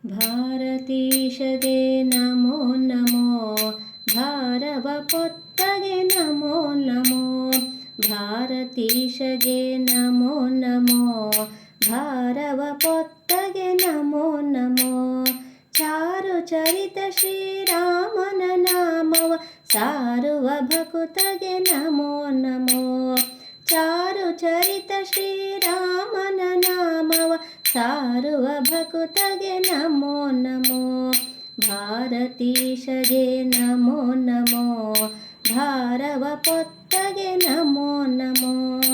ಭಾರತೀಶಗೆ ನಮೋ ನಮೋ, ಭಾರವ ಪೊತ್ತಗೆ ನಮೋ ನಮೋ. ಭಾರತೀಶಗೆ ನಮೋ ನಮೋ, ಭಾರವ ಪೊತ್ತಗೆ ನಮೋ ನಮೋ. ಚಾರು ಚರಿತ ಶ್ರೀರಾಮನ ನಾಮವ ಸಾರುವ ಭಕುತಗೆ ನಮೋ ನಮೋ. ಚಾರು ಚರಿತ ಶ್ರೀರಾಮನ ನಾಮವ ಸಾರುವ ಭಕುತಗೆ ನಮೋ ನಮೋ. ಭಾರತೀಶಗೆ ನಮೋ ನಮೋ, ಭಾರವ ಪೊತ್ತಗೆ ನಮೋ ನಮೋ.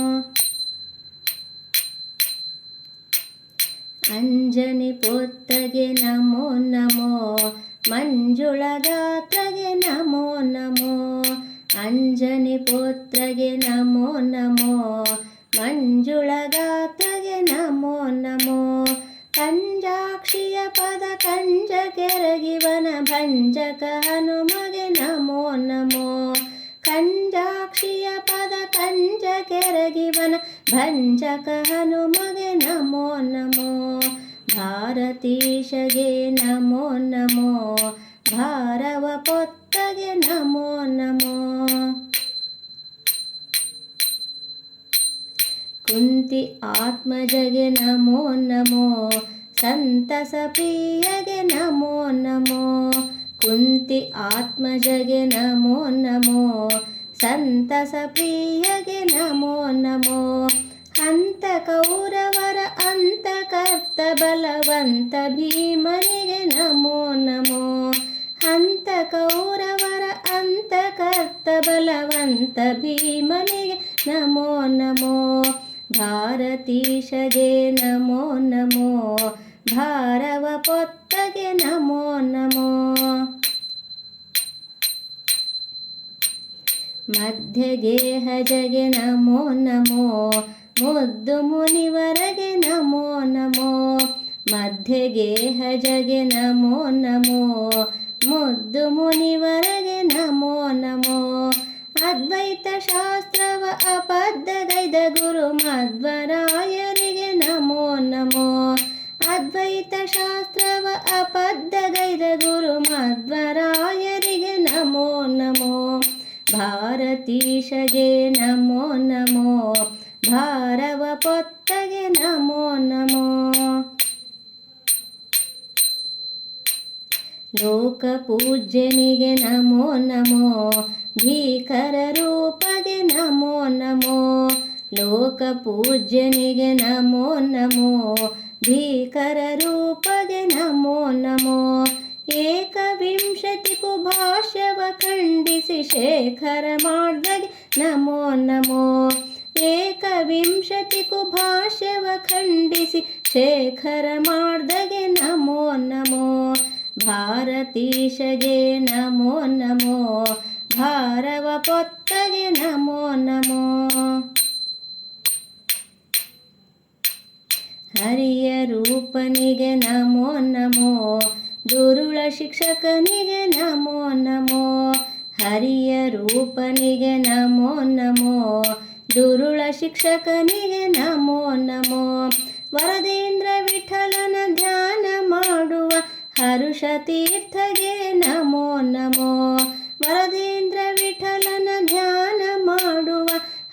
ಅಂಜನಿ ಪೊತ್ತಗೆ ನಮೋ ನಮೋ, ಮಂಜುಳ ಗಾತ್ರಗೆ ನಮೋ ನಮೋ. ಅಂಜನಿ ಪುತ್ರಗೆ ನಮೋ ನಮೋ, ಮಂಜುಳ ಗಾತ್ರಗೆ ನಮೋ ನಮೋ. ಕಂಜಾಕ್ಷಿಯ ಪದ ಕಂಜ ಕೆರಗಿವನ ಭಂಜಕ ಹನುಮಗೆ ನಮೋ ನಮೋ. ಕಂಜಾಕ್ಷಿಯ ಪದ ಕಂಜ ಕೆರಗಿವನ ಭಂಜಕ ಹನುಮಗೆ ನಮೋ ನಮೋ. ಭಾರತೀಶಗೆ ನಮೋ ನಮೋ, ಭಾರವ ಪೊತ್ತಗೆ ನಮೋ ನಮೋ. ಕುಂತಿ ಆತ್ಮಜಗೆ ನಮೋ ನಮೋ, ಸಂತಸ ಪ್ರಿಯಗೆ ನಮೋ ನಮೋ. ಕುಂತಿ ಆತ್ಮಜಗೆ ನಮೋ ನಮೋ, ಸಂತಸ ಪ್ರಿಯಗೆ ನಮೋ ನಮೋ. ಹಂತ ಕೌರವರ ಅಂತಕರ್ತ ಬಲವಂತ ಭೀಮನಿಗೆ ನಮೋ ನಮೋ. ಹಂತ ಕೌರವರ ಅಂತಕರ್ತ ಬಲವಂತ ಭೀಮನಿಗೆ ನಮೋ ನಮೋ. ಭಾರತೀಶಗೆ ನಮೋ ನಮೋ, ಭಾರವ ಪೊತ್ತಗೆ ನಮೋ ನಮೋ. ಮಧ್ಯಗೇಹಜಗೆ ನಮೋ ನಮೋ, ಮುದ್ದು ಮುನಿವರಗೆ ನಮೋ ನಮೋ. ಮಧ್ಯಗೇಹಜಗೆ ನಮೋ ನಮೋ, ಮುದ್ದು ಮುನಿವರಗೆ ನಮೋ ನಮೋ. ಅದ್ವೈತ ಶಾಸ್ತ್ರವ ಅಬದ್ಧಗೈದ ಗುರು ಮಧ್ವರಾಯರಿಗೆ ನಮೋ ನಮೋ. ಅದ್ವೈತ ಶಾಸ್ತ್ರವ ಅಬದ್ಧಗೈದ ಗುರು ಮಧ್ವರಾಯರಿಗೆ ನಮೋ ನಮೋ. ಭಾರತೀಶಗೆ ನಮೋ ನಮೋ, ಭಾರವ ಪೊತ್ತಗೆ ನಮೋ ನಮೋ. ಲೋಕ ಪೂಜ್ಯನಿಗೆ ನಮೋ ನಮೋ, ಭೀಕರ ರೂಪಗೆ ನಮೋ ನಮೋ. ಲೋಕ ಪೂಜ್ಯನಿಗೆ ನಮೋ ನಮೋ, ಭೀಕರ ರೂಪಗೆ ನಮೋ ನಮೋ. ಏಕವಿಂಶತಿಕು ಭಾಷ್ಯವ ಖಂಡಿಸಿ ಶೇಖರ ಮಾಡ್ದಗೆ ನಮೋ ನಮೋ. ಏಕವಿಂಶತಿಕು ಭಾಷ್ಯವ ಖಂಡಿಸಿ ಶೇಖರ ಮಾಡ್ದಗೆ ನಮೋ ನಮೋ. ಭಾರತೀಶಗೆ ನಮೋ ನಮೋ, ಭಾರವ ಪೊತ್ತಗೆ ನಮೋ ನಮೋ. ಹರಿಯ ರೂಪನಿಗೆ ನಮೋ ನಮೋ, ದುರುಳ ಶಿಕ್ಷಕನಿಗೆ ನಮೋ ನಮೋ. ಹರಿಯ ರೂಪನಿಗೆ ನಮೋ ನಮೋ, ದುರುಳ ಶಿಕ್ಷಕನಿಗೆ ನಮೋ ನಮೋ. ವರದೇಂದ್ರ ವಿಠಲನ ಧ್ಯಾನ ಮಾಡುವ ಹರುಷ ತೀರ್ಥಗೆ ನಮೋ ನಮೋ. ವರದೇಂದ್ರ ವಿಠಲನ ಧ್ಯಾನ ಮಾಡುವ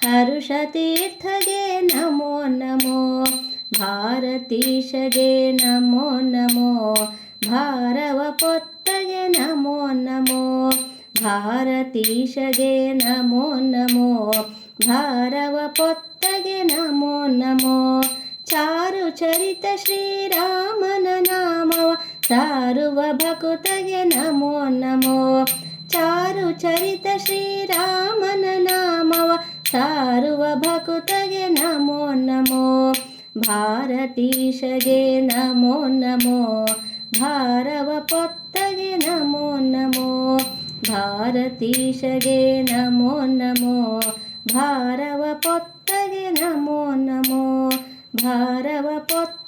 ಹರುಷ ತೀರ್ಥಗೆ ನಮೋ ನಮೋ. ಭಾರತೀಶಗೆ ನಮೋ ನಮೋ, ಭಾರವ ಪೊತ್ತಗೆ ನಮೋ ನಮೋ. ಭಾರತೀಶಗೆ ನಮೋ ನಮೋ, ಭಾರವ ಪೊತ್ತಗೆ ನಮೋ ನಮೋ. ಚಾರು ಚರಿತ ಶ್ರೀರಾಮನ ನಾಮವ ಸಾರುವ ಭಕುತಗೆ ನಮೋ ನಮೋ. ಚಾರು ಚರಿತ ಶ್ರೀರಾಮನ ನಾಮವ ಸಾರುವ ಭಕುತಗೆ ನಮೋ ನಮೋ. ಭಾರತೀಶಗೆ ನಮೋ ನಮೋ, ಭಾರವ ಪೊತ್ತಗೆ ನಮೋ ನಮೋ. ಭಾರತೀಶಗೆ ನಮೋ ನಮೋ, ಭಾರವ ಪೊತ್ತಗೆ ನಮೋ ನಮೋ. ಭಾರವ ಪೊತ್ತ